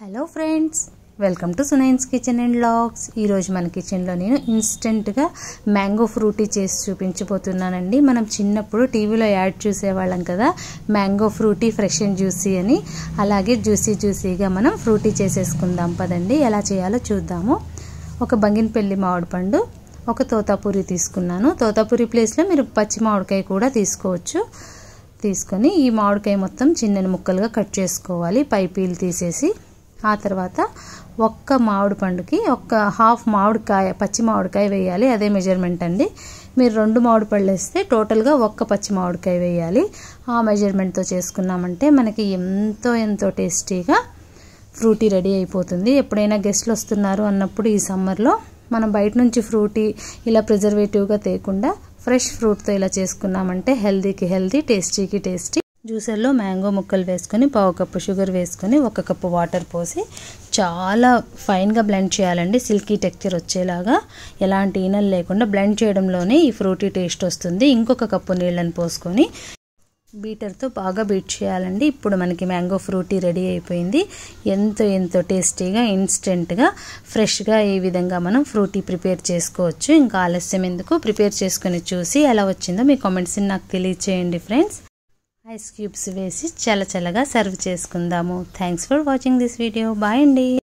Hello friends, welcome to Sunaina's kitchen and vlogs. ఈరోజు మన కిచెన్లో నేను ఇన్స్టెంట్గా మ్యాంగో ఫ్రూటీ చేసి చూపించబోతున్నానండి. మనం చిన్నప్పుడు టీవీలో యాడ్ చూసేవాళ్ళం కదా, mango Frooti fresh and juicy అని. అలాగే జ్యూసీగా మనం ఫ్రూటీ చేసేసుకుందాం పదండి. ఎలా చేయాలో చూద్దాము. ఒక బంగినపల్లి మామిడి పండు, ఒక తోతాపూరి తీసుకున్నాను. తోతాపూరి ప్లేస్లో మీరు పచ్చి మామిడికాయ కూడా తీసుకోవచ్చు. తీసుకొని ఈ మామిడికాయ మొత్తం చిన్న ముక్కలుగా కట్ చేసుకోవాలి, పై పీల్ తీసేసి. ఆ తర్వాత ఒక్క మామిడి పండుకి ఒక హాఫ్ మామిడికాయ, పచ్చి మామిడికాయ వేయాలి. అదే మెజర్మెంట్ అండి. మీరు 2 మామిడి పళ్ళు వేస్తే టోటల్గా ఒక్క పచ్చి మామిడికాయ వేయాలి. ఆ మెజర్మెంట్తో చేసుకున్నామంటే మనకి ఎంతో టేస్టీగా ఫ్రూటీ రెడీ అయిపోతుంది. ఎప్పుడైనా గెస్ట్లు వస్తున్నారు అన్నప్పుడు ఈ సమ్మర్లో మనం బయట నుంచి ఫ్రూటీ ఇలా ప్రిజర్వేటివ్గా తేకుండా ఫ్రెష్ ఫ్రూట్తో ఇలా చేసుకున్నామంటే హెల్దీకి హెల్దీ, టేస్టీకి టేస్టీ. జ్యూసర్లో మ్యాంగో ముక్కలు వేసుకొని, పావు కప్పు షుగర్ వేసుకొని, 1 కప్పు వాటర్ పోసి చాలా ఫైన్గా బ్లెండ్ చేయాలండి. సిల్కీ టెక్స్చర్ వచ్చేలాగా, ఎలాంటి ఈనెలు లేకుండా బ్లెండ్ చేయడంలోనే ఈ ఫ్రూటీ టేస్ట్ వస్తుంది. ఇంకొక కప్పు నీళ్ళని పోసుకొని బీటర్తో బాగా బీట్ చేయాలండి. ఇప్పుడు మనకి మ్యాంగో ఫ్రూటీ రెడీ అయిపోయింది. ఎంతో టేస్టీగా, ఇన్స్టెంట్గా, ఫ్రెష్గా ఈ విధంగా మనం ఫ్రూటీ ప్రిపేర్ చేసుకోవచ్చు. ఇంకా ఆలస్యం ఎందుకు, ప్రిపేర్ చేసుకొని చూసి ఎలా వచ్చిందో మీ కామెంట్స్ని నాకు తెలియచేయండి ఫ్రెండ్స్. ఐస్ క్యూబ్స్ వేసి చల్లగా సర్వ్ చేసుకుందాము. Thanks for watching this video. Bye అండి.